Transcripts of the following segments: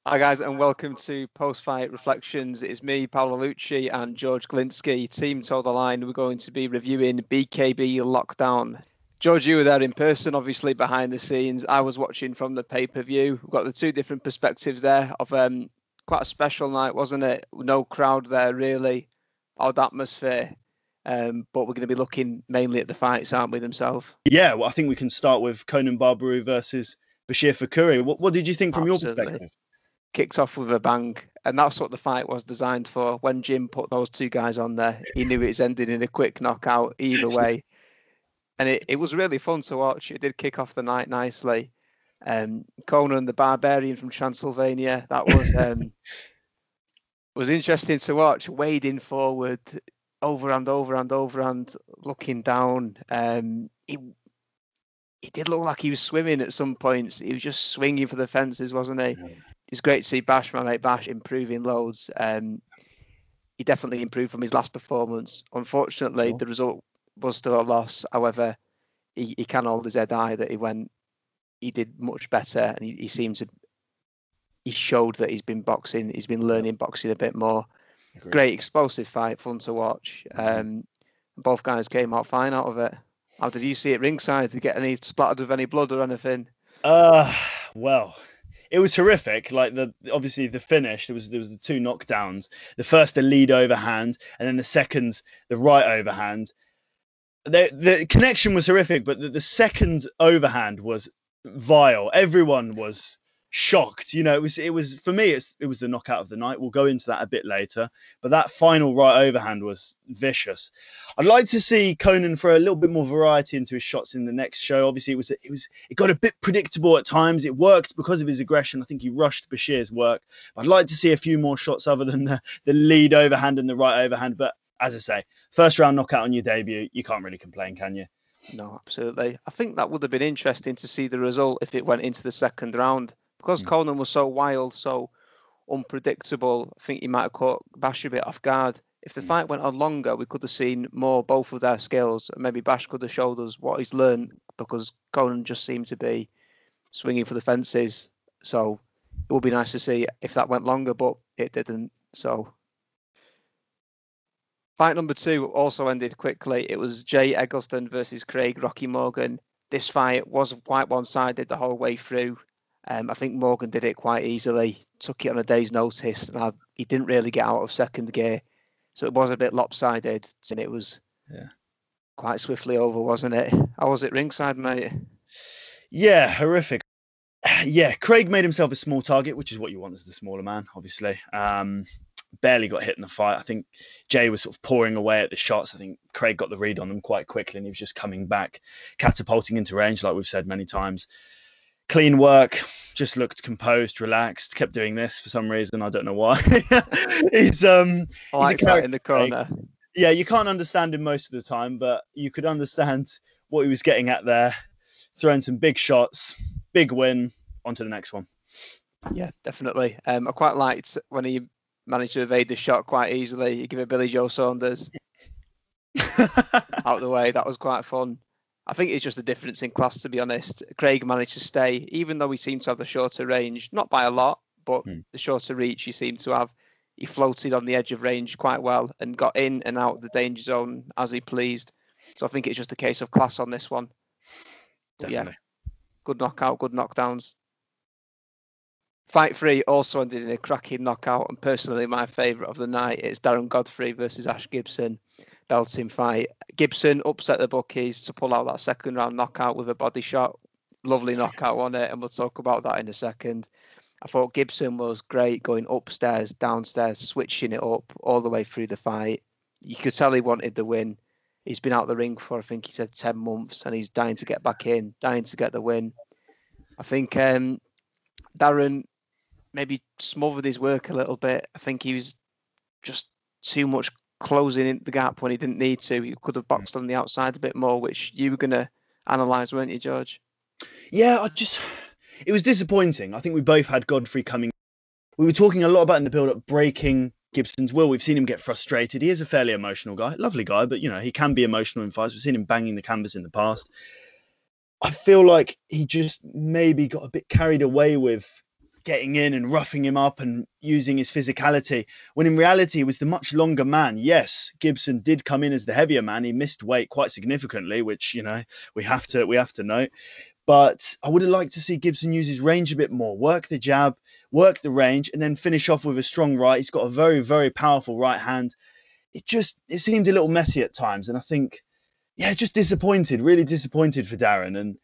Hi guys, and welcome to Post-Fight Reflections. It's me, Paolo Lucci, and George Glinski. Team Toe the Line. We're going to be reviewing BKB Lockdown. George, you were there in person, obviously behind the scenes. I was watching from the pay-per-view. We've got the two different perspectives there of quite a special night, wasn't it? No crowd there, really. Odd atmosphere. But we're going to be looking mainly at the fights, aren't we, themselves? Yeah, well, I think we can start with Conan Barbaru versus Bashir Fakhouri. What did you think from your perspective? Kicked off with a bang, and that's what the fight was designed for. When Jim put those two guys on there, he knew it was ending in a quick knockout either way. And it was really fun to watch. It did kick off the night nicely. Conan, the barbarian from Transylvania, that was interesting to watch. Wading forward, overhand, looking down. He did look like he was swimming at some points. He was just swinging for the fences, wasn't he? Yeah. It's great to see Bash, my mate Bash, improving loads. He definitely improved from his last performance. Unfortunately, the result was still a loss. However, he can hold his head high that he did much better, and he showed that he's been boxing. He's been learning boxing a bit more. Agreed. Great explosive fight, fun to watch. Both guys came out fine out of it. How did you see it ringside? Did you get any splattered with any blood or anything? Well, it was horrific. Like obviously the finish, there was the two knockdowns. The first, the lead overhand, and then the second, the right overhand. The connection was horrific, but the second overhand was vile. Everyone was shocked. You know, it was for me. It was the knockout of the night. We'll go into that a bit later. But that final right overhand was vicious. I'd like to see Conan throw a little bit more variety into his shots in the next show. Obviously, it got a bit predictable at times. It worked because of his aggression. I think he rushed Bashir's work. I'd like to see a few more shots other than the lead overhand and the right overhand. But as I say, first round knockout on your debut, you can't really complain, can you? No, absolutely. I think that would have been interesting to see the result if it went into the second round. Because Conan was so wild, so unpredictable, I think he might have caught Bash a bit off guard. If the fight went on longer, we could have seen more both of their skills. And maybe Bash could have showed us what he's learned, because Conan just seemed to be swinging for the fences. So it would be nice to see if that went longer, but it didn't. So fight number 2 also ended quickly. It was Jay Eggleston versus Craig Rocky Morgan. This fight was quite one-sided the whole way through. I think Morgan did it quite easily, took it on a day's notice, and he didn't really get out of second gear. So it was a bit lopsided, and it was quite swiftly over, wasn't it? How was it ringside, mate? Yeah, horrific. Yeah, Craig made himself a small target, which is what you want as the smaller man, obviously. Barely got hit in the fight. I think Jay was sort of pouring away at the shots. I think Craig got the read on them quite quickly, and he was just coming back, catapulting into range, like we've said many times. Clean work, just looked composed, relaxed, kept doing this for some reason. I don't know why. he's a character in the corner. Yeah, you can't understand him most of the time, but you could understand what he was getting at there. Throwing some big shots, big win, on to the next one. Yeah, definitely. I quite liked when he managed to evade the shot quite easily. You give it Billy Joe Saunders out of the way. That was quite fun. I think it's just a difference in class, to be honest. Craig managed to stay, even though he seemed to have the shorter range, not by a lot, but the shorter reach he seemed to have. He floated on the edge of range quite well and got in and out of the danger zone as he pleased. So I think it's just a case of class on this one. Definitely. Yeah, good knockout, good knockdowns. Fight 3 also ended in a cracking knockout, and personally my favourite of the night is Darren Godfrey versus Ash Gibson. Belting fight. Gibson upset the bookies to pull out that second round knockout with a body shot. Lovely knockout on it, and we'll talk about that in a second. I thought Gibson was great, going upstairs, downstairs, switching it up all the way through the fight. You could tell he wanted the win. He's been out the ring for, I think he said 10 months, and he's dying to get back in, dying to get the win. I think Darren maybe smothered his work a little bit. I think he was just too much closing in the gap when he didn't need to. He could have boxed on the outside a bit more, which you were going to analyse, weren't you, George? Yeah, it was disappointing. I think we both had Godfrey coming. We were talking a lot about in the build-up breaking Gibson's will. We've seen him get frustrated. He is a fairly emotional guy, lovely guy, but you know, he can be emotional in fights. We've seen him banging the canvas in the past. I feel like he just maybe got a bit carried away with getting in and roughing him up and using his physicality, when in reality he was the much longer man. Yes, Gibson did come in as the heavier man. He missed weight quite significantly, which, you know, we have to note. But I would have liked to see Gibson use his range a bit more, work the jab, work the range, and then finish off with a strong right. He's got a very, very powerful right hand. It seemed a little messy at times. And I think, yeah, just disappointed, really disappointed for Darren. And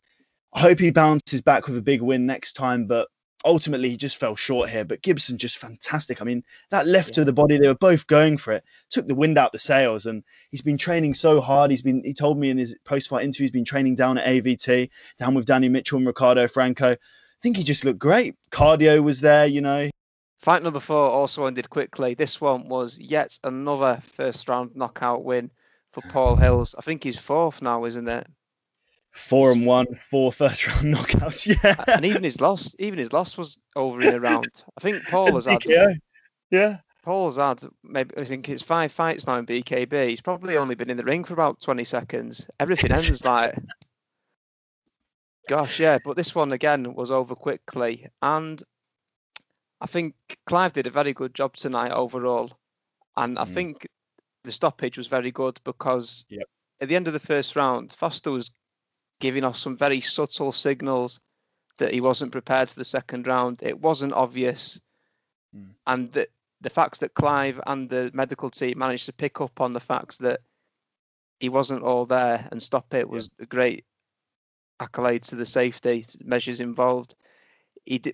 I hope he bounces back with a big win next time. But ultimately, he just fell short here. But Gibson just fantastic. I mean, that left to the body, they were both going for it. Took the wind out the sails. And he's been training so hard. He told me in his post-fight interview, he's been training down at AVT, down with Danny Mitchell and Ricardo Franco. I think he just looked great. Cardio was there, you know. Fight number 4 also ended quickly. This one was yet another first round knockout win for Paul Hilz. I think he's 4th now, isn't it? 4-1, 4 first round knockouts. Yeah, and even his loss was over in a round. I think Paul has had. Yeah. Paul's had maybe, I think it's 5 fights now in BKB. He's probably only been in the ring for about 20 seconds. Everything ends like, gosh, yeah. But this one again was over quickly, and I think Clive did a very good job tonight overall. And I think the stoppage was very good because at the end of the first round, Foster was giving us some very subtle signals that he wasn't prepared for the second round. It wasn't obvious. And the fact that Clive and the medical team managed to pick up on the facts that he wasn't all there and stop it was a great accolade to the safety measures involved.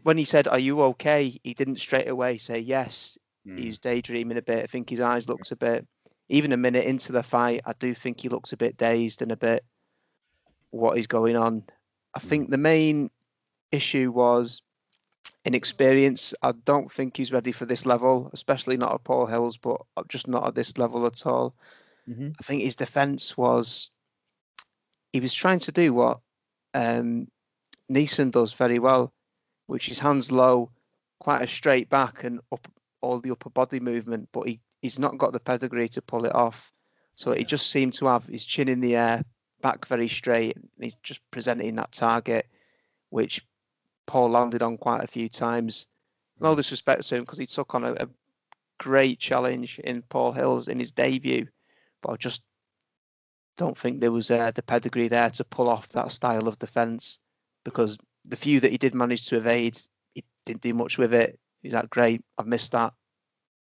When he said, "Are you okay?" he didn't straight away say yes. He was daydreaming a bit. I think his eyes looked a bit, even a minute into the fight, I do think he looks a bit dazed and a bit what is going on. I think the main issue was inexperience. I don't think he's ready for this level, especially not at Paul Hilz, but just not at this level at all. I think his defense was, he was trying to do what Leeson does very well, which is hands low, quite a straight back and up all the upper body movement, but he's not got the pedigree to pull it off. So he just seemed to have his chin in the air, back very straight. And he's just presenting that target, which Paul landed on quite a few times. No disrespect to him, because he took on a great challenge in Paul Hilz in his debut, but I just don't think there was the pedigree there to pull off that style of defence, because the few that he did manage to evade, he didn't do much with it. He's like, great, I've missed that.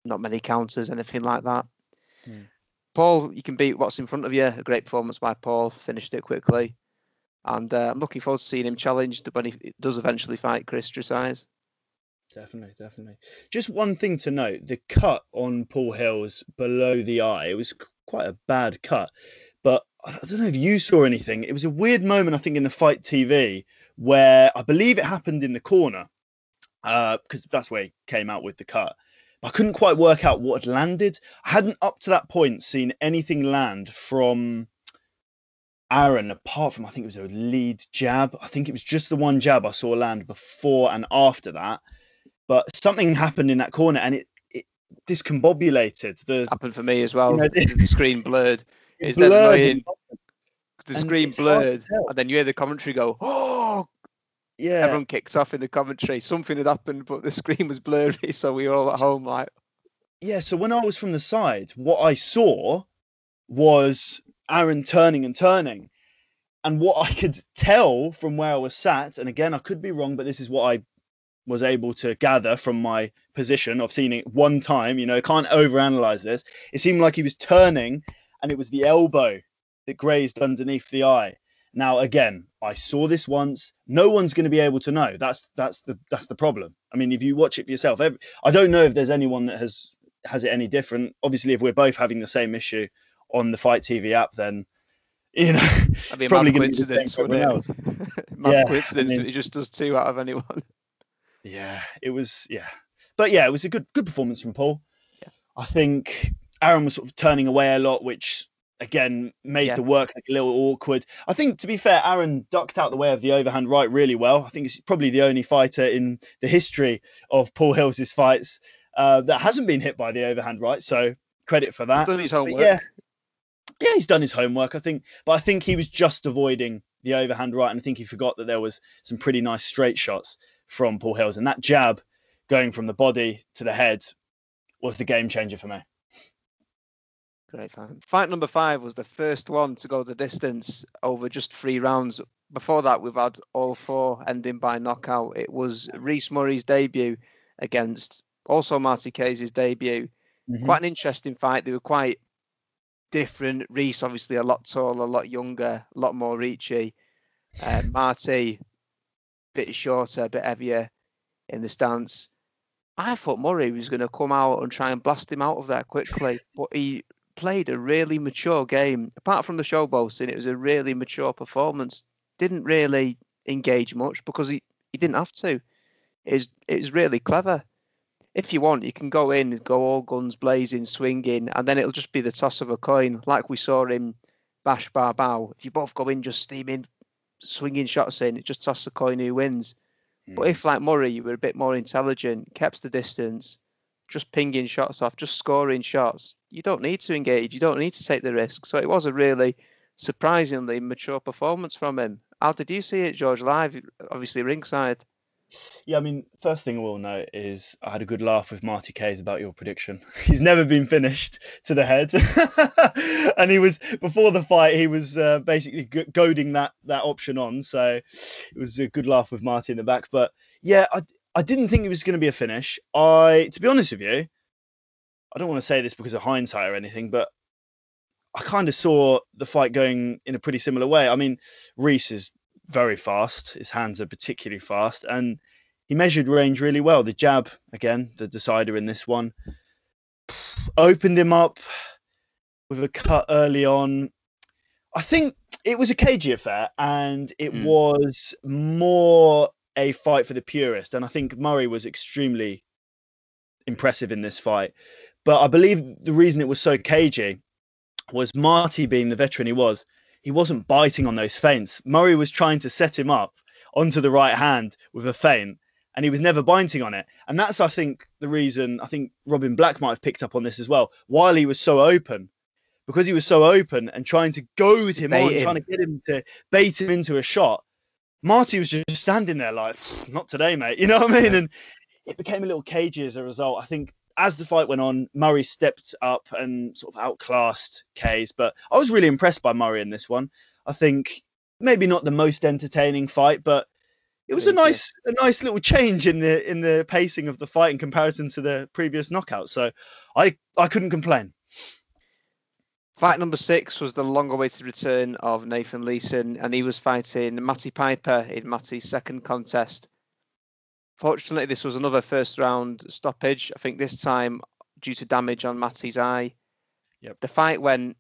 Not many counters, anything like that. Paul, you can beat what's in front of you. A great performance by Paul. Finished it quickly. And I'm looking forward to seeing him challenged when he does eventually fight Chris Tresize. Definitely. Just one thing to note, the cut on Paul Hilz below the eye, it was quite a bad cut. But I don't know if you saw anything. It was a weird moment, I think, in the Fight TV, where I believe it happened in the corner, because that's where he came out with the cut. I couldn't quite work out what had landed. I hadn't up to that point seen anything land from Aaron, apart from, I think it was a lead jab. I think it was just the one jab I saw land before and after that. But something happened in that corner and it discombobulated. Happened for me as well. You know, the screen blurred. It's blurred, then annoying. The screen blurred, and then you hear the commentary go, "Oh!" Yeah, everyone kicks off in the commentary. Something had happened, but the screen was blurry, so we were all at home like. Yeah, so when I was from the side, what I saw was Aaron turning, and what I could tell from where I was sat, and again, I could be wrong, but this is what I was able to gather from my position. I've seen it one time, you know, can't overanalyze this. It seemed like he was turning, and it was the elbow that grazed underneath the eye. Now, again, I saw this once. No one's going to be able to know. That's the problem. I mean, if you watch it for yourself, I don't know if there's anyone that has it any different. Obviously, if we're both having the same issue on the Fight TV app, then, you know, it's probably going to be the same for everyone else. Coincidence. I mean, it just does 2 out of anyone. Yeah, it was. Yeah, but yeah, it was a good performance from Paul. Yeah. I think Aaron was sort of turning away a lot, which again made the work like a little awkward. I think, to be fair, Aaron ducked out the way of the overhand right really well. I think he's probably the only fighter in the history of Paul Hilz's fights that hasn't been hit by the overhand right. So credit for that. He's done his homework. Yeah, he's done his homework, I think. But I think he was just avoiding the overhand right, and I think he forgot that there was some pretty nice straight shots from Paul Hilz. And that jab, going from the body to the head was the game changer for me. Great fight. Fight number 5 was the first one to go the distance over just 3 rounds. Before that, we've had all 4 ending by knockout. It was Rhys Murray's debut against also Marty Kay's debut. Quite an interesting fight. They were quite different. Rhys obviously a lot taller, a lot younger, a lot more reachy. Marty, a bit shorter, a bit heavier in the stance. I thought Murray was going to come out and try and blast him out of there quickly, but he played a really mature game. Apart from the showboating, it was a really mature performance. Didn't really engage much because he didn't have to. It was really clever. If you want, you can go in and go all guns blazing, swinging, and then it'll just be the toss of a coin, like we saw in Bash Barbaru. If you both go in just steaming, swinging shots in, it just toss the coin who wins. But if, like Murray, you were a bit more intelligent, kept the distance, just pinging shots off, just scoring shots, you don't need to engage. You don't need to take the risk. So it was a really surprisingly mature performance from him. How did you see it, George, live? Obviously ringside. Yeah, I mean, first thing I will note is I had a good laugh with Marty Kays about your prediction. He's never been finished to the head. And he was, before the fight, he was basically goading that option on. So it was a good laugh with Marty in the back. But yeah, I didn't think it was going to be a finish. To be honest with you, I don't want to say this because of hindsight or anything, but I kind of saw the fight going in a pretty similar way. I mean, Rhys is very fast. His hands are particularly fast, and he measured range really well. The jab, again, the decider in this one, opened him up with a cut early on. I think it was a cagey affair, and it was more a fight for the purist. And I think Murray was extremely impressive in this fight. But I believe the reason it was so cagey was Marty, being the veteran he wasn't biting on those feints. Murray was trying to set him up onto the right hand with a feint, and he was never biting on it. And that's, I think, the reason. I think Robin Black might have picked up on this as well. While he was so open, because he was so open and trying to goad him on, trying to get him to bait him into a shot, Marty was just standing there like, not today, mate. You know what I mean? Yeah. And it became a little cagey as a result. I think as the fight went on, Murray stepped up and sort of outclassed Kays. But I was really impressed by Murray in this one. I think maybe not the most entertaining fight, but it was a nice little change in the pacing of the fight in comparison to the previous knockout. So I couldn't complain. Fight number 6 was the long-awaited return of Nathan Leeson, and he was fighting Matty Piper in Matty's second contest. Fortunately, this was another first-round stoppage. I think this time due to damage on Matty's eye. Yep. The fight went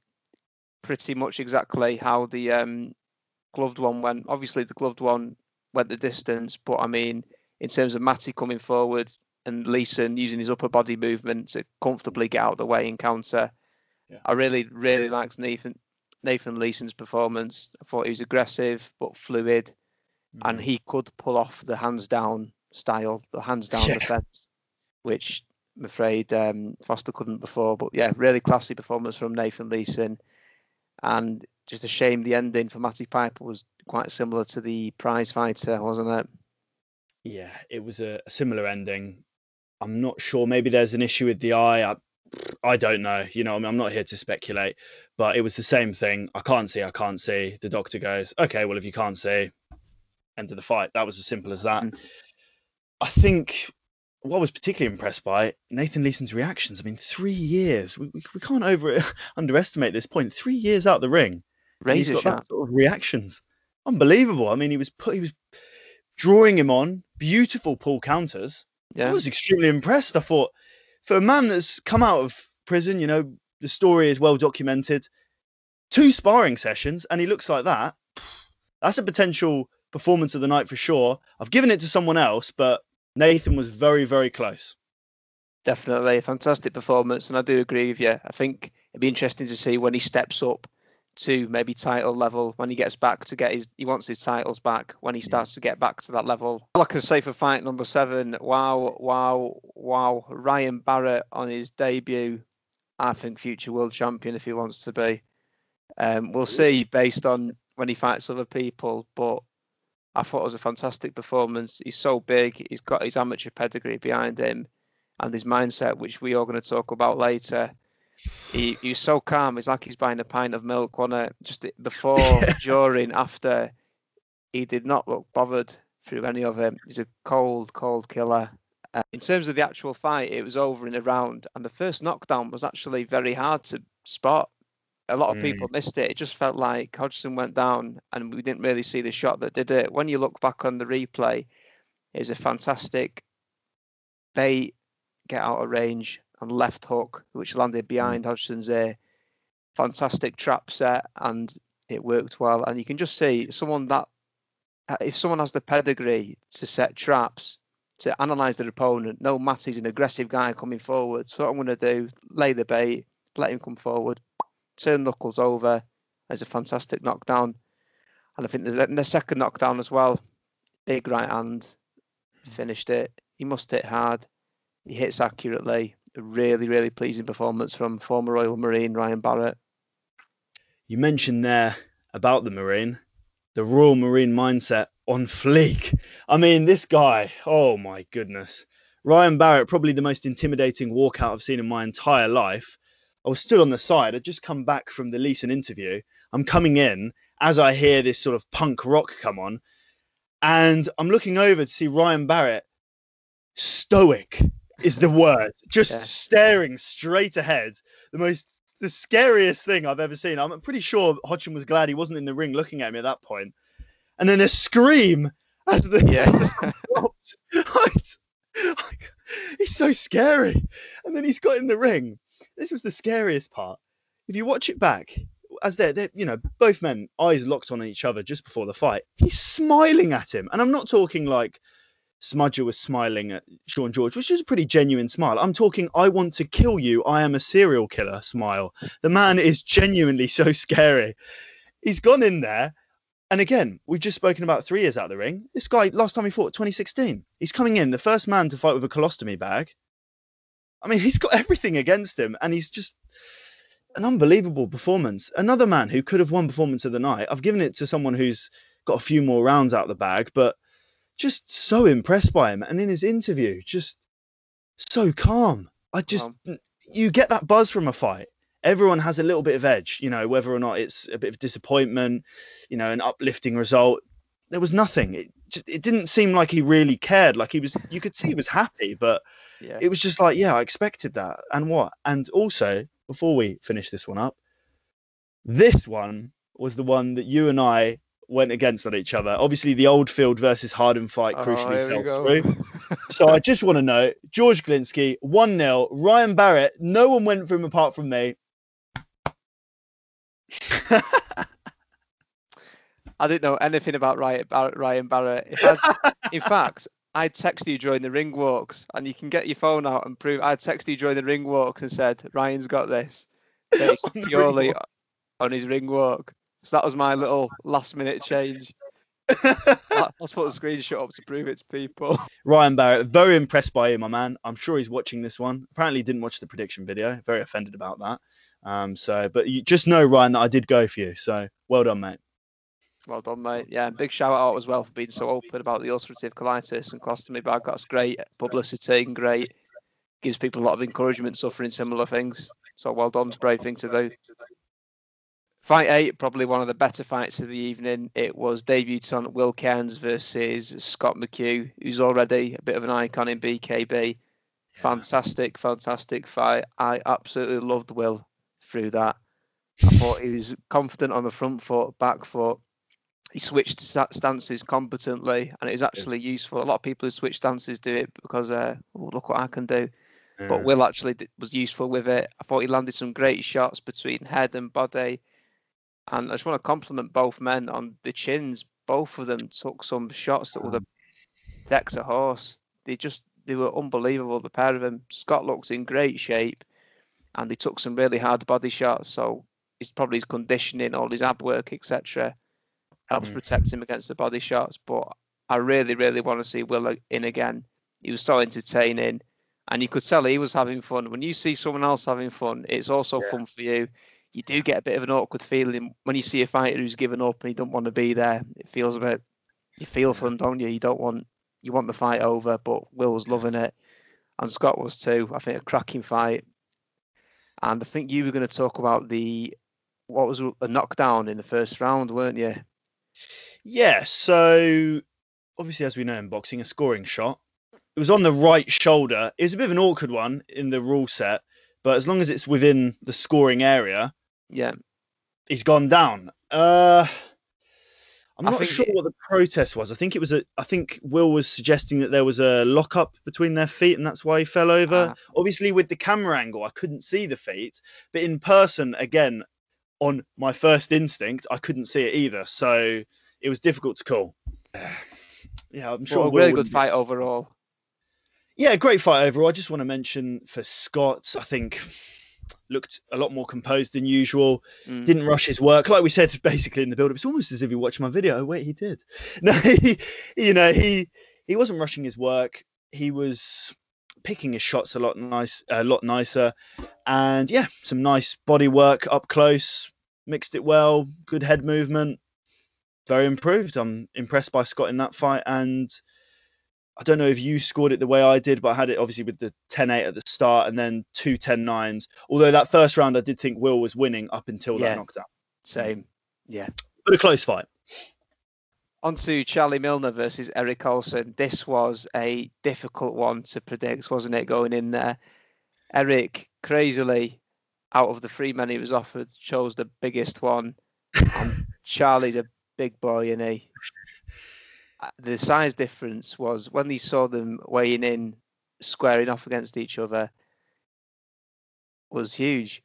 pretty much exactly how the gloved one went. Obviously, the gloved one went the distance, but I mean, in terms of Matty coming forward and Leeson using his upper body movement to comfortably get out of the way and counter, yeah. I really, really liked Nathan Leeson's performance. I thought he was aggressive but fluid, and he could pull off the hands down style, the hands down defense, which I'm afraid Foster couldn't before. But yeah, really classy performance from Nathan Leeson, and just a shame the ending for Matty Piper was quite similar to the prize fighter, wasn't it? Yeah, it was a similar ending. I'm not sure. Maybe there's an issue with the eye. I don't know. You know, I mean, I'm not here to speculate, but it was the same thing. I can't see. The doctor goes, okay, well, if you can't see, end of the fight. That was as simple as that. I think what I was particularly impressed by Nathan Leeson's reactions. I mean, 3 years. We can't underestimate this point. 3 years out the ring. Razor he's got sharp. that sort of reactions. Unbelievable. I mean, he was drawing him on. Beautiful pull counters. Yeah. I was extremely impressed. I thought, for a man that's come out of prison, you know, the story is well documented. 2 sparring sessions, and he looks like that. That's a potential performance of the night for sure. I've given it to someone else, but Nathan was very, very close. Definitely a fantastic performance, and I do agree with you. I think it'd be interesting to see when he steps up to maybe title level, when he gets back to he wants his titles back, when he starts to get back to that level. All I can say for fight number 7, wow. Ryan Barrett on his debut, I think future world champion if he wants to be. We'll see based on when he fights other people, but I thought it was a fantastic performance. He's so big. He's got his amateur pedigree behind him and his mindset, which we are going to talk about later. He was so calm. It's like he's buying a pint of milk, wasn't it? Just before, during, after. He did not look bothered through any of them. He's a cold, cold killer. In terms of the actual fight, it was over in a round. And the first knockdown was actually very hard to spot. A lot of people missed it. It just felt like Hodgson went down and we didn't really see the shot that did it. When you look back on the replay, it was a fantastic bait, get out of range, and left hook, which landed behind Hodgson's ear. Fantastic trap set, and it worked well. And you can just see someone that, if someone has the pedigree to set traps, to analyse their opponent, no matter he's an aggressive guy coming forward. So what I'm going to do, lay the bait, let him come forward, turn knuckles over. There's a fantastic knockdown. And I think the second knockdown as well, big right hand, finished it. He must hit hard. He hits accurately. A really, really pleasing performance from former Royal Marine Ryan Barrett. You mentioned there about the Marine, the Royal Marine mindset on fleek. I mean, this guy, oh my goodness. Ryan Barrett, probably the most intimidating walkout I've seen in my entire life. I was stood on the side. I'd just come back from the Leeson interview. I'm coming in as I hear this sort of punk rock come on. And I'm looking over to see Ryan Barrett. Stoic is the word. Just staring straight ahead. The scariest thing I've ever seen. I'm pretty sure Hodgson was glad he wasn't in the ring looking at me at that point. And then a scream as the stopped. He's so scary. And then he's got in the ring. This was the scariest part. If you watch it back, as they're both men, eyes locked on each other just before the fight, he's smiling at him. And I'm not talking like Smudger was smiling at Sean George, which is a pretty genuine smile. I'm talking, I want to kill you, I am a serial killer smile. The man is genuinely so scary. He's gone in there. And again, we've just spoken about 3 years out of the ring. This guy, last time he fought, 2016. He's coming in, the first man to fight with a colostomy bag. I mean, he's got everything against him, and he's just an unbelievable performance. Another man who could have won performance of the night. I've given it to someone who's got a few more rounds out of the bag, but just so impressed by him. And in his interview, just so calm. You get that buzz from a fight. Everyone has a little bit of edge, whether or not it's a bit of disappointment, an uplifting result. There was nothing. It didn't seem like he really cared. Like you could see he was happy, but it was just like, I expected that. And what? And also, before we finish this one up, this one was the one that you and I went against on each other. Obviously, the Oldfield versus Harden fight crucially fell through. So I just want to know, George Glinski, 1-0, Ryan Barrett, no one went for him apart from me. I didn't know anything about Ryan Barrett. In fact, I'd text you during the ring walks, and you can get your phone out and prove. I'd text you during the ring walks and said, Ryan's got this. Based purely on his ring walk. So that was my little last minute change. Let's put a screenshot up to prove it to people. Ryan Barrett, very impressed by him, my man. I'm sure he's watching this one. Apparently didn't watch the prediction video. Very offended about that. But you just know, Ryan, that I did go for you. So well done, mate. Well done, mate. Yeah, and big shout out as well for being so open about the ulcerative colitis and colostomy bag. That's great publicity and great. Gives people a lot of encouragement suffering similar things. So well done, it's a brave thing to do. Fight 8, probably one of the better fights of the evening. It was debutant Will Cairns versus Scott McHugh, who's already a bit of an icon in BKB. Fantastic, fantastic fight. I absolutely loved Will through that. I thought he was confident on the front foot, back foot. He switched stances competently, and it was actually useful. A lot of people who switch stances do it because, look what I can do. Yeah. But Will actually was useful with it. I thought he landed some great shots between head and body. And I just want to compliment both men on the chins. Both of them took some shots that would have decked a horse. They were unbelievable, the pair of them. Scott looks in great shape, and he took some really hard body shots. So it's probably his conditioning, all his ab work, etc. helps protect him against the body shots. But I really, really want to see Will in again. He was so entertaining, and you could tell he was having fun. When you see someone else having fun, it's also fun for you. You do get a bit of an awkward feeling when you see a fighter who's given up and he doesn't want to be there. It feels a bit You feel for them, don't you? You want the fight over, but Will was loving it, and Scott was too. I think a cracking fight. And I think you were going to talk about what was a knockdown in the first round, weren't you? Yeah, so obviously, as we know in boxing, a scoring shot. It was on the right shoulder. It was a bit of an awkward one in the rule set, but as long as it's within the scoring area, yeah, he's gone down. I'm not sure what the protest was. I think Will was suggesting that there was a lockup between their feet, and that's why he fell over. Obviously, with the camera angle, I couldn't see the feet, but in person, again, on my first instinct, I couldn't see it either. So it was difficult to call. Yeah, I'm sure. A really good fight overall. Yeah, great fight overall. I just want to mention for Scott, I think looked a lot more composed than usual. Didn't rush his work, like we said basically in the build-up. It's almost as if he watched my video. Oh wait, he did. No, he wasn't rushing his work. He was picking his shots a lot nicer, and yeah, some nice body work up close. Mixed it well. Good head movement. Very improved. I'm impressed by Scott in that fight, and I don't know if you scored it the way I did, but I had it obviously with the 10-8 at the start and then 2 10-9s. Although that first round, I did think Will was winning up until that knockdown. Same. Yeah. But a close fight. On to Charlie Milner versus Eric Olsen. This was a difficult one to predict, wasn't it, going in there? Eric, crazily, out of the 3 men he was offered, chose the biggest one. And Charlie's a big boy, isn't he? The size difference was when he saw them weighing in, squaring off against each other, was huge.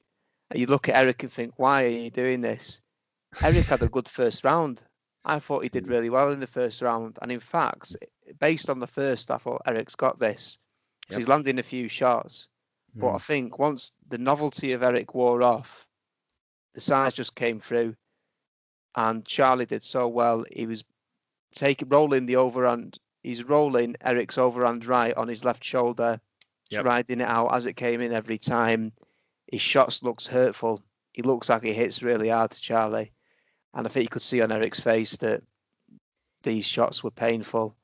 And you look at Eric and think, why are you doing this? Eric had a good first round. I thought he did really well in the first round. And in fact, based on the first, I thought Eric's got this. Yep. He's landing a few shots. But I think once the novelty of Eric wore off, the size just came through. And Charlie did so well. He was rolling the overhand. He's rolling Eric's overhand right on his left shoulder, riding it out as it came in every time. His shots looks hurtful. He looks like he hits really hard to Charlie. And I think you could see on Eric's face that these shots were painful.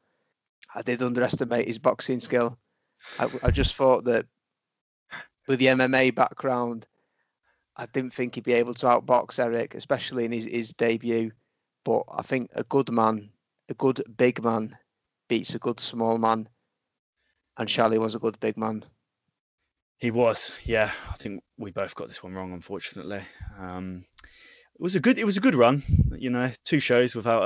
I did underestimate his boxing skill. I just thought that with the MMA background, I didn't think he'd be able to outbox Eric, especially in his debut. But I think a good big man beats a good small man. And Charlie was a good big man. He was, yeah. I think we both got this one wrong, unfortunately. It was a good run. 2 shows without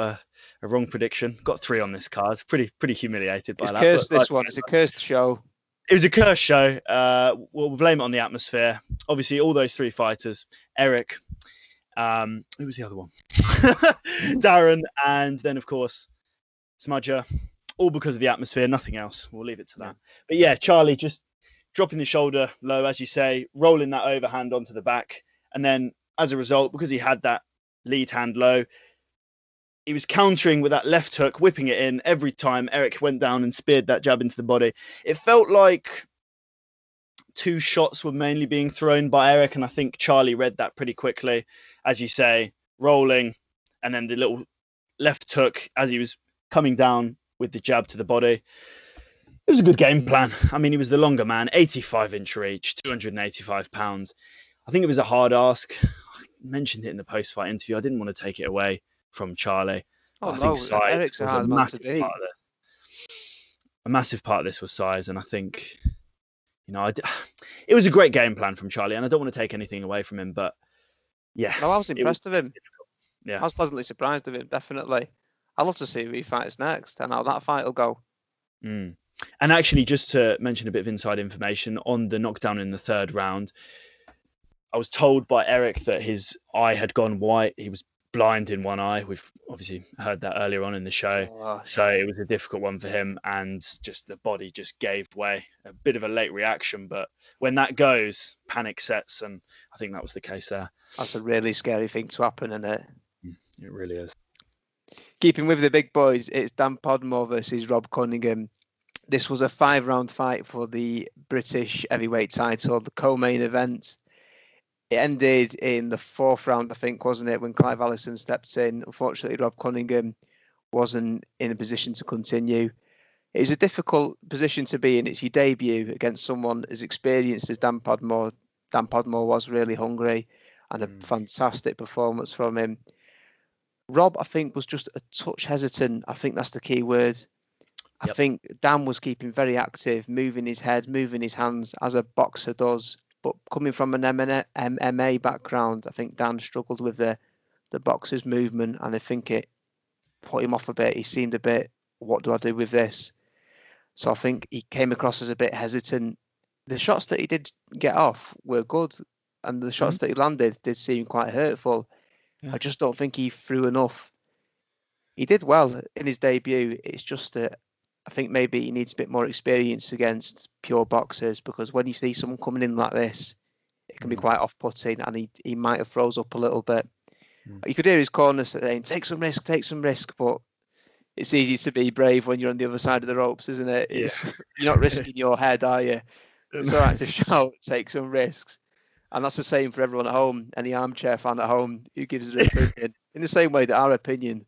a wrong prediction. Got 3 on this card. Pretty humiliated by that. It's cursed, this one. It's a cursed show. It was a cursed show. We'll blame it on the atmosphere. Obviously, all those 3 fighters, Eric, who was the other one? Darren, and then, of course, Smudger, all because of the atmosphere, nothing else. We'll leave it to that. But yeah, Charlie just dropping the shoulder low, as you say, rolling that overhand onto the back. And then, as a result, because he had that lead hand low, he was countering with that left hook, whipping it in every time Eric went down and speared that jab into the body. It felt like 2 shots were mainly being thrown by Eric, and I think Charlie read that pretty quickly, as you say, rolling, and then the little left hook as he was coming down with the jab to the body. It was a good game plan. I mean, he was the longer man, 85-inch reach, 285 pounds. I think it was a hard ask. I mentioned it in the post-fight interview. I didn't want to take it away from Charlie. I think size Eric's was a massive part of this. A massive part of this was size, and I think, it was a great game plan from Charlie, and I don't want to take anything away from him, but yeah. No, I was impressed with him. Yeah. I was pleasantly surprised with him, definitely. I'd love to see who he fights next and how that fight will go. And actually, just to mention a bit of inside information on the knockdown in the 3rd round, I was told by Eric that his eye had gone white. He was blind in one eye. We've obviously heard that earlier on in the show. So it was a difficult one for him, and just the body just gave way. A bit of a late reaction, but when that goes, panic sets, and I think that was the case there. That's a really scary thing to happen, isn't it? It really is. Keeping with the big boys, it's Dan Podmore versus Rob Cunningham. This was a 5-round fight for the British heavyweight title, the co-main event. It ended in the 4th round, I think, wasn't it, when Clive Allison stepped in. Unfortunately, Rob Cunningham wasn't in a position to continue. It was a difficult position to be in. It's your debut against someone as experienced as Dan Podmore. Dan Podmore was really hungry, and a fantastic performance from him. Rob, I think, was just a touch hesitant. I think that's the key word. I think Dan was keeping very active, moving his head, moving his hands as a boxer does. But coming from an MMA background, I think Dan struggled with the boxer's movement, and I think it put him off a bit. He seemed a bit, what do I do with this? So I think he came across as a bit hesitant. The shots that he did get off were good, and the shots that he landed did seem quite hurtful. Yeah. I just don't think he threw enough. He did well in his debut. It's just that I think maybe he needs a bit more experience against pure boxers, because when you see someone coming in like this, it can be quite off-putting, and he might have froze up a little bit. You could hear his corner saying, take some risk, but it's easy to be brave when you're on the other side of the ropes, isn't it? You're not risking your head, are you? It's all right to shout, take some risks. And that's the same for everyone at home, any armchair fan at home who gives their opinion. In the same way that our opinion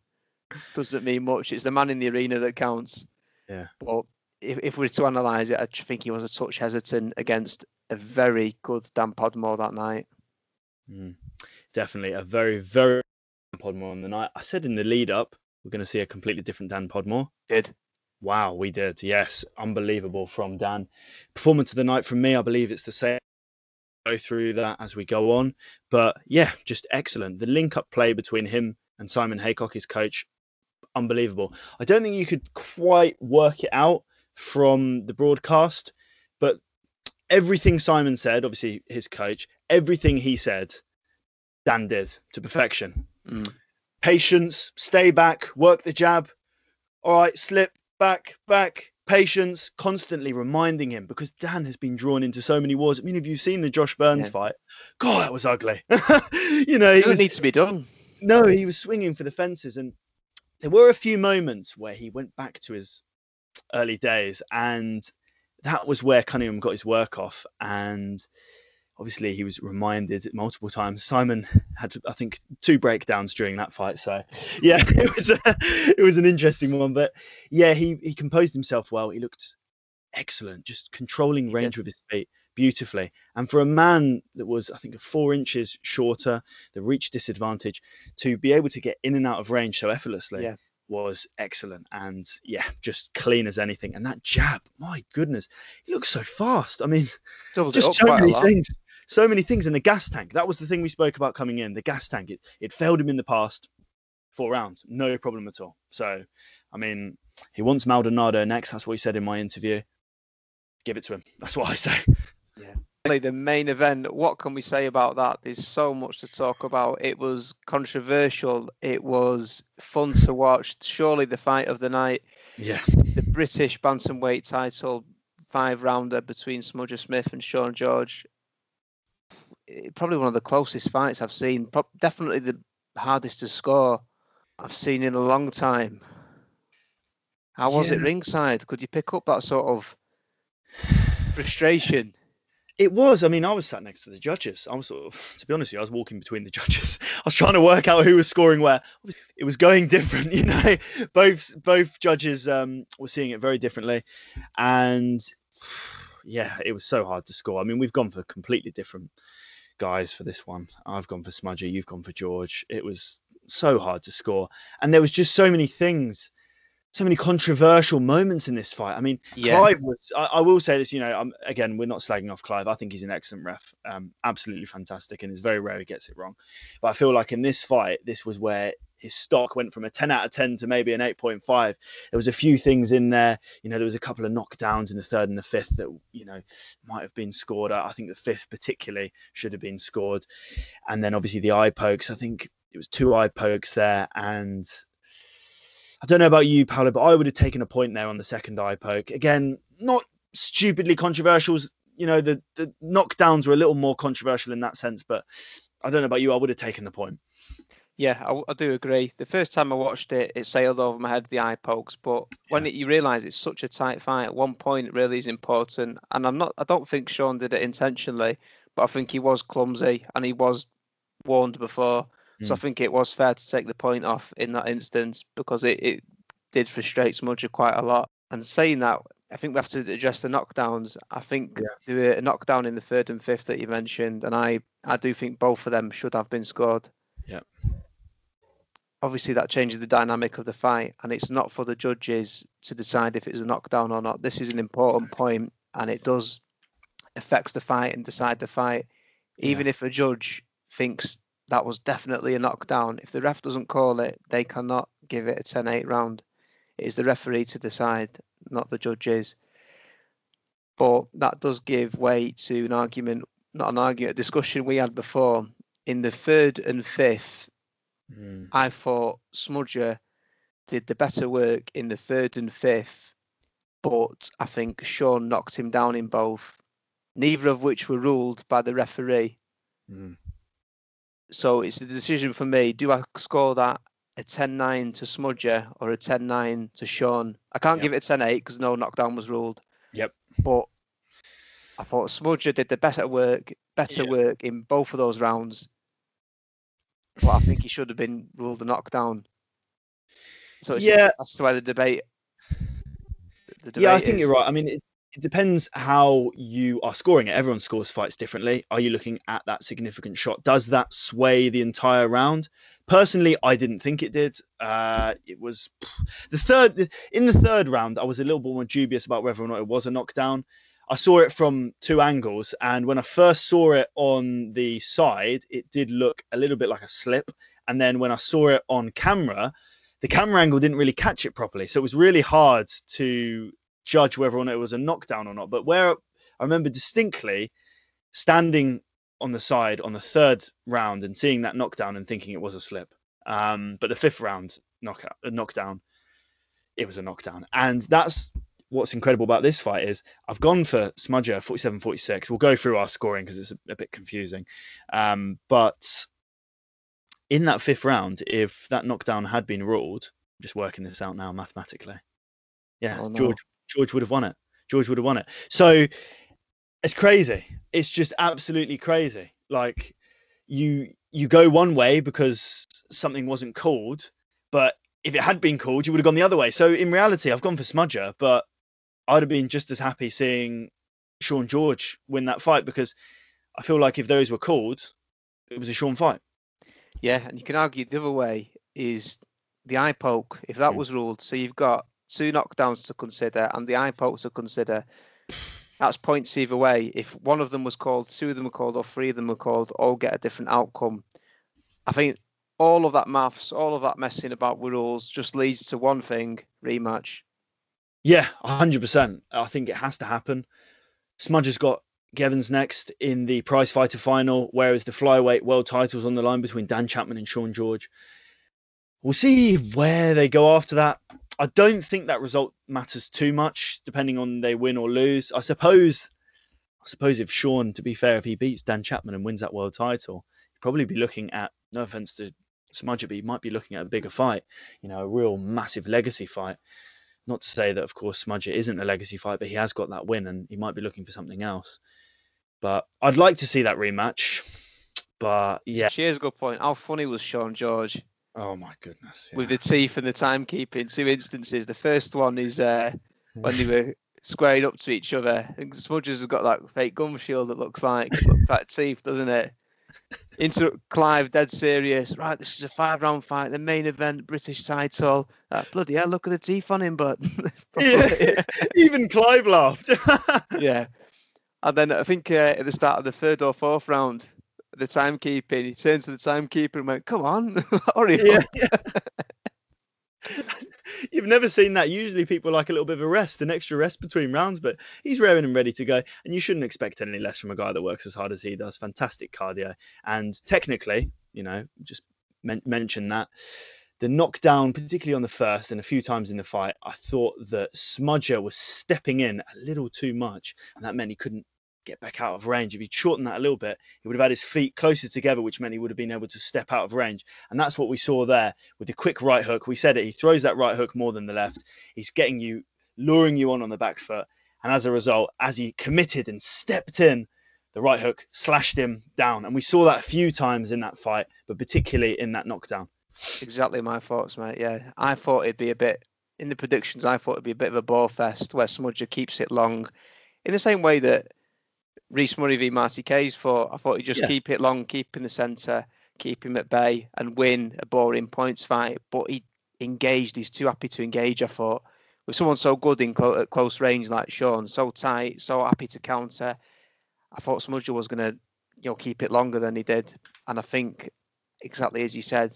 doesn't mean much. It's the man in the arena that counts. Yeah. But if we're to analyse it, I think he was a touch hesitant against a very good Dan Podmore that night. Definitely a very, very Podmore on the night. I said in the lead up, we're going to see a completely different Dan Podmore. Did. Wow, we did. Yes. Unbelievable from Dan. Performance of the night from me, I believe it's the same. Go through that as we go on. But yeah, just excellent. The link-up play between him and Simon Haycock, his coach, unbelievable. I don't think you could quite work it out from the broadcast, but everything Simon said, obviously his coach, everything he said, Dan did to perfection. Patience, stay back, work the jab. All right, slip, back, patience, constantly reminding him, because Dan has been drawn into so many wars. I mean, have you seen the Josh Burns fight? God, that was ugly. You know, it doesn't need to be done. No, he was swinging for the fences, and there were a few moments where he went back to his early days, and that was where Cunningham got his work off. And obviously he was reminded multiple times. Simon had, I think, 2 breakdowns during that fight. So yeah, it was an interesting one. But yeah, he composed himself well. He looked excellent, just controlling range with his feet beautifully. And for a man that was, I think, 4 inches shorter, the reach disadvantage, to be able to get in and out of range so effortlessly was excellent. And yeah, just clean as anything. And that jab, my goodness, he looks so fast. I mean, just so many things. So many things. In the gas tank, that was the thing we spoke about coming in. The gas tank, it failed him in the past 4 rounds, no problem at all. So, I mean, he wants Maldonado next. That's what he said in my interview. Give it to him. That's what I say. Yeah. The main event, what can we say about that? There's so much to talk about. It was controversial. It was fun to watch. Surely the fight of the night. Yeah. The British bantamweight title 5-rounder between Smudger Smith and Sean George. Probably one of the closest fights I've seen. Definitely the hardest to score I've seen in a long time. How was it ringside? Could you pick up that sort of frustration? It was. I mean, I was sat next to the judges. I was sort of, to be honest with you, I was walking between the judges. I was trying to work out who was scoring where. It was going different, you know. Both judges were seeing it very differently, and yeah, it was so hard to score. I mean, we've gone for completely different guys for this one. I've gone for Smudger, you've gone for George. It was so hard to score, and there was just so many things, so many controversial moments in this fight. I mean, Clive was, I will say this, you know, again, we're not slagging off Clive. I think he's an excellent ref, absolutely fantastic, and it's very rare he gets it wrong. But I feel like in this fight, this was where his stock went from a 10 out of 10 to maybe an 8.5. There was a few things in there. You know, there was a couple of knockdowns in the 3rd and the 5th that, you know, might have been scored. I think the 5th particularly should have been scored. And then obviously the eye pokes. I think it was 2 eye pokes there. And I don't know about you, Paolo, but I would have taken a point there on the 2nd eye poke. Again, not stupidly controversial. You know, the knockdowns were a little more controversial in that sense. But I don't know about you. I would have taken the point. Yeah, I do agree. The first time I watched it, it sailed over my head, the eye pokes. But when you realise it's such a tight fight, at one point it really is important. And I don't think Sean did it intentionally, but I think he was clumsy and he was warned before. So I think it was fair to take the point off in that instance, because it did frustrate Smudger quite a lot. And saying that, I think we have to address the knockdowns. I think there were a knockdown in the third and fifth that you mentioned, and I do think both of them should have been scored. Yeah. Obviously, that changes the dynamic of the fight, and it's not for the judges to decide if it's a knockdown or not. This is an important point, and it does affect the fight and decide the fight. Even if a judge thinks that was definitely a knockdown, if the ref doesn't call it, they cannot give it a 10-8 round. It is the referee to decide, not the judges. But that does give way to an argument, not an argument, a discussion we had before. In the third and fifth, I thought Smudger did the better work in the third and fifth, but I think Sean knocked him down in both, neither of which were ruled by the referee. So it's a decision for me. Do I score that a 10-9 to Smudger or a 10-9 to Sean? I can't give it a 10-8 because no knockdown was ruled. But I thought Smudger did the better work in both of those rounds. But I think he should have been ruled a knockdown. So it's that's why the debate. I think you're right. I mean, it depends how you are scoring it. Everyone scores fights differently. Are you looking at that significant shot? Does that sway the entire round? Personally, I didn't think it did. It was in the third round, I was a little bit more dubious about whether or not it was a knockdown. I saw it from two angles, and when I first saw it on the side, it did look a little bit like a slip. And then when I saw it on camera, the camera angle didn't really catch it properly. So it was really hard to judge whether or not it was a knockdown or not. But where I remember distinctly standing on the side on the third round and seeing that knockdown and thinking it was a slip. But the fifth round knockdown, it was a knockdown. And that's what's incredible about this fight is I've gone for Smudger 47-46. We'll go through our scoring because it's a bit confusing. But in that fifth round, if that knockdown had been ruled, I'm just working this out now mathematically. George would have won it. George would have won it. So it's crazy. It's just absolutely crazy. Like you go one way because something wasn't called, but if it had been called, you would have gone the other way. So in reality, I've gone for Smudger, but I'd have been just as happy seeing Sean George win that fight because I feel like if those were called, it was a Sean fight. Yeah, and you can argue the other way is the eye poke, if that was ruled. So you've got two knockdowns to consider and the eye poke to consider. That's points either way. If one of them was called, two of them were called, or three of them were called, all get a different outcome. I think all of that maths, all of that messing about with rules just leads to one thing, rematch. Yeah, 100%. I think it has to happen. Smudger's got Gevins next in the prize fighter final, whereas the flyweight world title's on the line between Dan Chapman and Sean George. We'll see where they go after that. I don't think that result matters too much, depending on they win or lose. I suppose if Sean, to be fair, if he beats Dan Chapman and wins that world title, he'd probably be looking at, no offense to Smudger, but he might be looking at a bigger fight, a real massive legacy fight. Not to say that, of course, Smudger isn't a legacy fight, but he has got that win and he might be looking for something else. But I'd like to see that rematch. But yeah. Cheers, good point. How funny was Sean George? Oh my goodness. Yeah. With the teeth and the timekeeping, two instances. The first one is when they were squaring up to each other. I think Smudger's has got that fake gum shield that looks like teeth, doesn't it? Into Clive, dead serious. Right, this is a 5-round fight, the main event, British title. Bloody hell, look at the teeth on him, but even Clive laughed. Yeah. And then I think at the start of the third or fourth round, the timekeeping, he turned to the timekeeper and went, "Come on, hurry up." Yeah. You've never seen that. Usually people like a little bit of a rest, an extra rest between rounds, but he's raring and ready to go. And you shouldn't expect any less from a guy that works as hard as he does. Fantastic cardio. And technically, just mention that. The knockdown, particularly on the first and a few times in the fight, I thought that Smudger was stepping in a little too much. And that meant he couldn't get back out of range. If he'd shortened that a little bit, he would have had his feet closer together, which meant he would have been able to step out of range. And that's what we saw there with the quick right hook. We said it, he throws that right hook more than the left. He's getting you, luring you on the back foot. And as a result, as he committed and stepped in, the right hook slashed him down. And we saw that a few times in that fight, but particularly in that knockdown. Exactly my thoughts, mate. Yeah, I thought it'd be a bit in the predictions, I thought it'd be a bit of a bore fest where Smudger keeps it long, in the same way that Rhys Murray v Marty Kays thought. I thought he'd just keep it long, keep in the centre, keep him at bay, and win a boring points fight. But he engaged. He's too happy to engage, I thought. With someone so good at close range like Sean, so tight, so happy to counter, I thought Smudger was going to, keep it longer than he did. And I think, exactly as you said,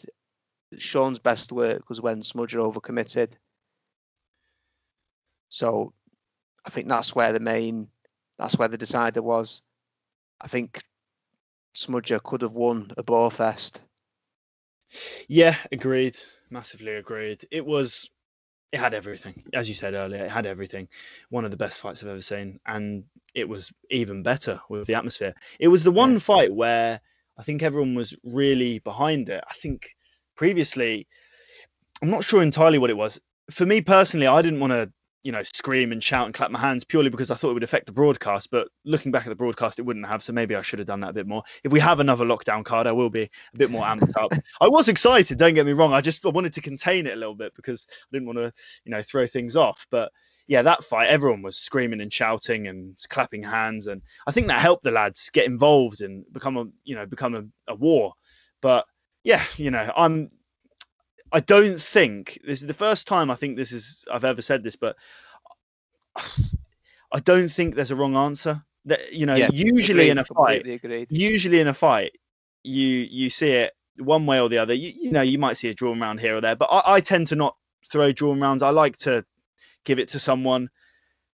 Sean's best work was when Smudger overcommitted. So I think that's where the decider was. I think Smudger could have won a bore fest. Yeah, agreed. Massively agreed. It had everything. As you said earlier, it had everything. One of the best fights I've ever seen. And it was even better with the atmosphere. It was the one fight where I think everyone was really behind it. I think previously, I'm not sure entirely what it was. For me personally, I didn't want to, scream and shout and clap my hands purely because I thought it would affect the broadcast. But looking back at the broadcast, it wouldn't have. So maybe I should have done that a bit more. If we have another lockdown card, I will be a bit more amped up. I was excited, don't get me wrong. I wanted to contain it a little bit because I didn't want to, throw things off. But yeah, that fight, everyone was screaming and shouting and clapping hands. And I think that helped the lads get involved and become a war. But yeah, I don't think this is the first time I've ever said this, but I don't think there's a wrong answer. That usually in a fight, you see it one way or the other. You might see a drawn round here or there, but I tend to not throw drawn rounds. I like to give it to someone.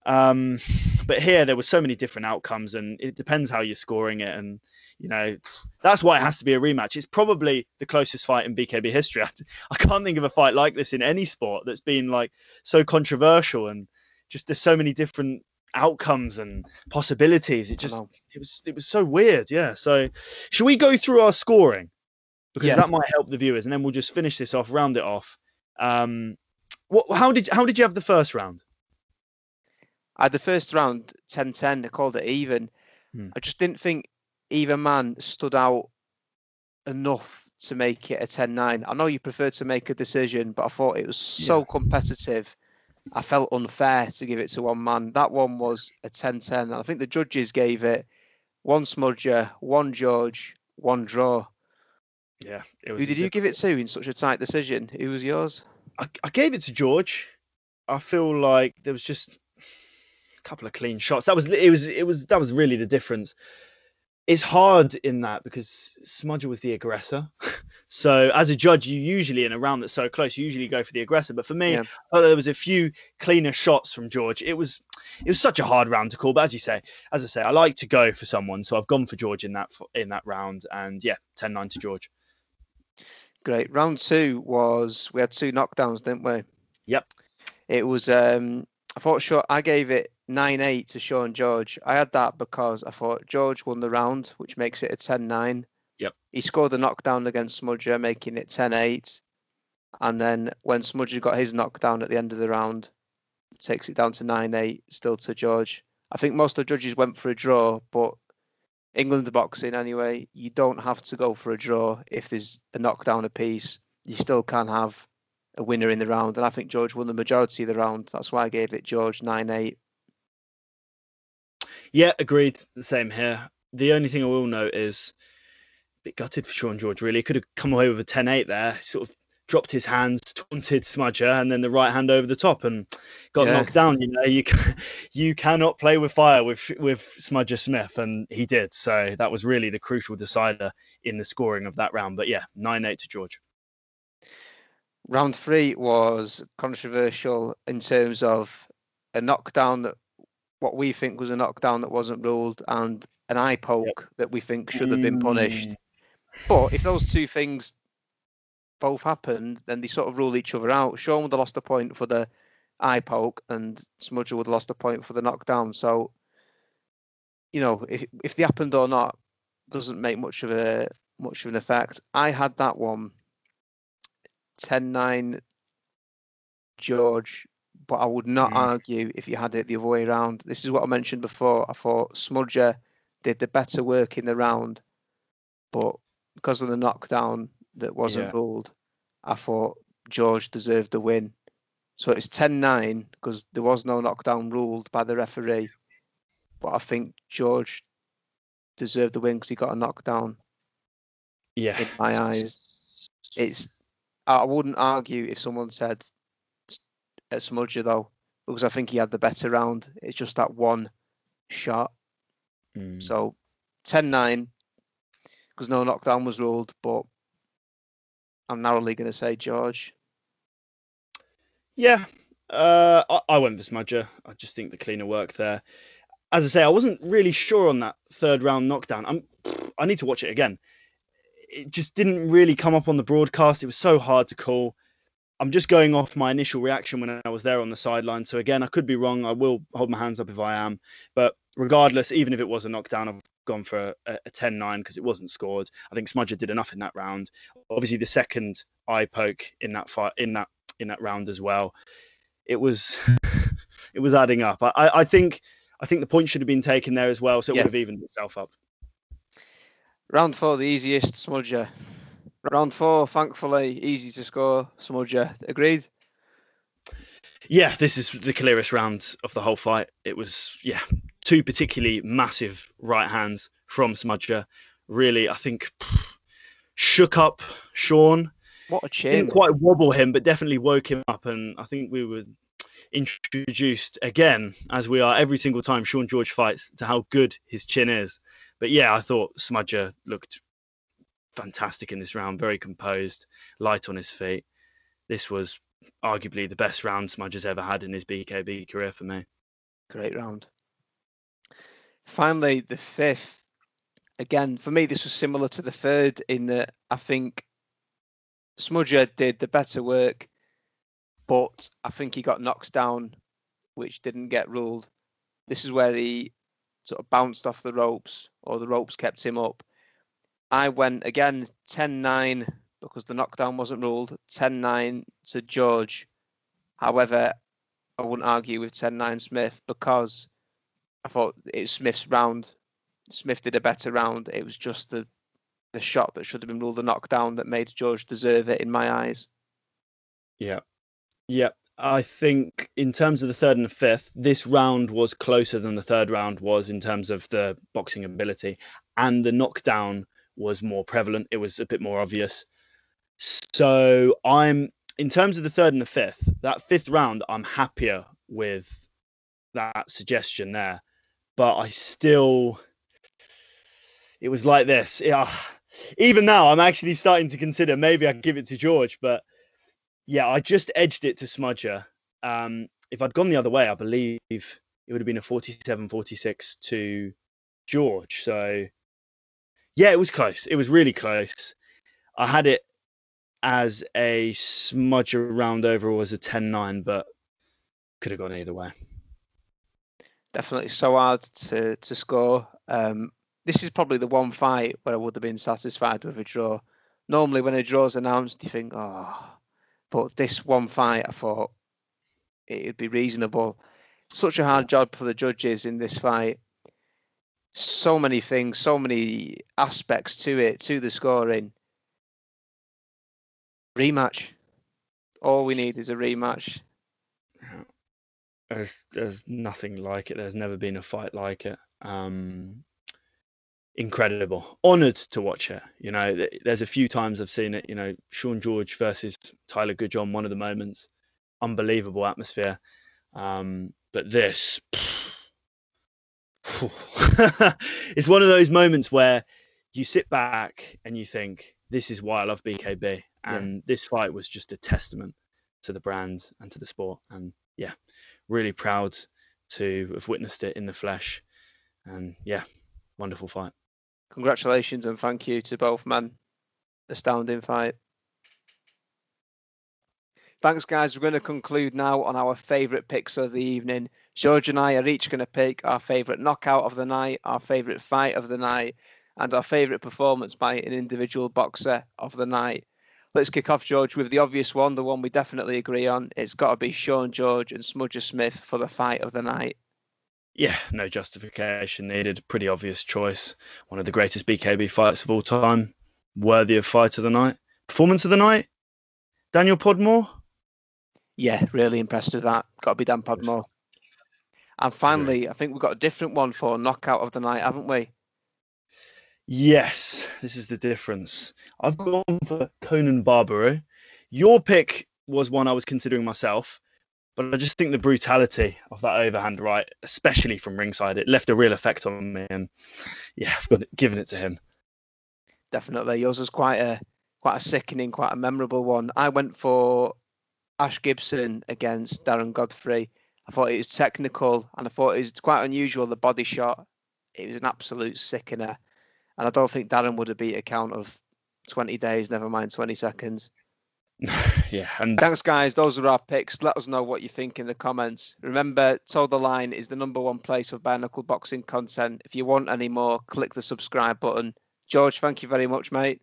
But here there were so many different outcomes, and it depends how you're scoring it, and that's why it has to be a rematch. It's probably the closest fight in BKB history. I can't think of a fight like this in any sport that's been like so controversial, and just there's so many different outcomes and possibilities. It was so weird. Yeah. So should we go through our scoring, because that might help the viewers, and then we'll just finish this off, round it off. How did you have the first round? I had the first round 10-10. I called it even. I just didn't think either man stood out enough to make it a 10-9. I know you prefer to make a decision, but I thought it was so competitive. I felt unfair to give it to one man. That one was a 10-10. And I think the judges gave it one Smudger, one George, one draw. Yeah. Who did you give it to in such a tight decision? Who was yours? I gave it to George. I feel like there was just a couple of clean shots. That was really the difference. It's hard in that because Smudger was the aggressor. So as a judge, you usually, in a round that's so close, you usually go for the aggressor. But for me, there was a few cleaner shots from George. It was such a hard round to call. But as I say, I like to go for someone. So I've gone for George in that round. And yeah, 10-9 to George. Great. Round two we had two knockdowns, didn't we? Yep. It was, I gave it 9-8 to Sean George. I had that because I thought George won the round, which makes it a 10-9. Yep. He scored a knockdown against Smudger, making it 10-8. And then when Smudger got his knockdown at the end of the round, it takes it down to 9-8, still to George. I think most of the judges went for a draw, but England boxing anyway, you don't have to go for a draw if there's a knockdown apiece. You still can have a winner in the round. And I think George won the majority of the round. That's why I gave it George 9-8. Yeah, agreed. The same here. The only thing I will note is a bit gutted for Sean George, really. He could have come away with a 10-8 there. He sort of dropped his hands, taunted Smudger, and then the right hand over the top and got knocked down. You cannot play with fire with Smudger Smith, and he did. So that was really the crucial decider in the scoring of that round. But yeah, 9-8 to George. Round three was controversial in terms of a knockdown what we think was a knockdown that wasn't ruled, and an eye poke that we think should have been punished. But if those two things both happened, then they sort of rule each other out. Sean would have lost a point for the eye poke, and Smudger would have lost a point for the knockdown. So, if they happened or not, doesn't make much of an effect. I had that one 10-9 George, but I would not argue if you had it the other way around. This is what I mentioned before. I thought Smudger did the better work in the round, but because of the knockdown that wasn't ruled, I thought George deserved the win. So it's 10-9 because there was no knockdown ruled by the referee. But I think George deserved the win because he got a knockdown. Yeah. In my eyes. I wouldn't argue if someone said Smudger though, because I think he had the better round. It's just that one shot. So 10-9 because no knockdown was ruled, but I'm narrowly going to say George. Yeah, I went for Smudger. I just think the cleaner work there. As I say, I wasn't really sure on that third round knockdown. I need to watch it again. It just didn't really come up on the broadcast. It was so hard to call. I'm just going off my initial reaction when I was there on the sideline. So again, I could be wrong. I will hold my hands up if I am. But regardless, even if it was a knockdown, I've gone for a 10-9 because it wasn't scored. I think Smudger did enough in that round. Obviously, the second eye poke in that fight, in that round as well, it was it was adding up. I think the point should have been taken there as well, so it would have evened itself up. Round 4, the easiest, Smudger. Round 4, thankfully, easy to score, Smudger. Agreed? Yeah, this is the clearest round of the whole fight. It was, two particularly massive right hands from Smudger. Really, I think, shook up Sean. What a chin. Didn't quite wobble him, but definitely woke him up. And I think we were introduced again, as we are every single time Sean George fights, to how good his chin is. But yeah, I thought Smudger looked fantastic in this round, very composed, light on his feet. This was arguably the best round Smudger's ever had in his BKB career for me. Great round. Finally, the 5th. Again, for me, this was similar to the 3rd in that I think Smudger did the better work, but I think he got knocked down, which didn't get ruled. This is where he sort of bounced off the ropes, or the ropes kept him up. I went, again, 10-9 because the knockdown wasn't ruled, 10-9 to George. However, I wouldn't argue with 10-9 Smith because I thought it was Smith's round. Smith did a better round. It was just the shot that should have been ruled a knockdown that made George deserve it in my eyes. Yeah. I think in terms of the 3rd and the 5th, this round was closer than the 3rd round was in terms of the boxing ability, and the knockdown was more prevalent. It was a bit more obvious. So in terms of the 3rd and the 5th, that 5th round, I'm happier with that suggestion there. But it was like this. Yeah. Even now, I'm actually starting to consider maybe I'd give it to George, but yeah, I just edged it to Smudger. If I'd gone the other way, I believe it would have been a 47-46 to George. So yeah, it was close. It was really close. I had it as a Smudger round overall as a 10-9, but could have gone either way. Definitely so hard to score. This is probably the one fight where I would have been satisfied with a draw. Normally when a draw's announced, you think, but this one fight, I thought it'd be reasonable. Such a hard job for the judges in this fight. So many things, so many aspects to it, to the scoring. Rematch. All we need is a rematch. There's nothing like it. There's never been a fight like it. Incredible. Honoured to watch it. You know, there's a few times I've seen it. You know, Sean George versus Tyler Goodjohn, one of the moments. Unbelievable atmosphere. But this, it's one of those moments where you sit back and you think, this is why I love BKB. And this fight was just a testament to the brand and to the sport. And yeah, really proud to have witnessed it in the flesh. And yeah, wonderful fight. Congratulations and thank you to both men. Astounding fight. Thanks, guys. We're going to conclude now on our favourite picks of the evening. George and I are each going to pick our favourite knockout of the night, our favourite fight of the night, and our favourite performance by an individual boxer of the night. Let's kick off, George, with the obvious one, the one we definitely agree on. It's got to be Sean George and Smudger Smith for the fight of the night. Yeah, no justification needed. Pretty obvious choice. One of the greatest BKB fights of all time. Worthy of fight of the night. Performance of the night? Daniel Podmore? Yeah, really impressed with that. Got to be Dan Podmore. And finally, I think we've got a different one for knockout of the night, haven't we? Yes, this is the difference. I've gone for Conan Barbaru. Your pick was one I was considering myself, but I just think the brutality of that overhand right, especially from ringside, it left a real effect on me. And yeah, given it to him. Definitely. Yours was quite a sickening, quite a memorable one. I went for Ash Gibson against Darren Godfrey. I thought it was technical, and I thought it was quite unusual, the body shot. It was an absolute sickener. And I don't think Darren would have beat a count of 20 days, never mind 20 seconds. Yeah. And thanks, guys. Those are our picks. Let us know what you think in the comments. Remember, Toe the Line is the #1 place for bare knuckle boxing content. If you want any more, click the subscribe button. George, thank you very much, mate.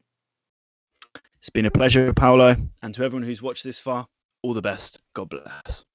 It's been a pleasure, Paolo. And to everyone who's watched this far, all the best. God bless.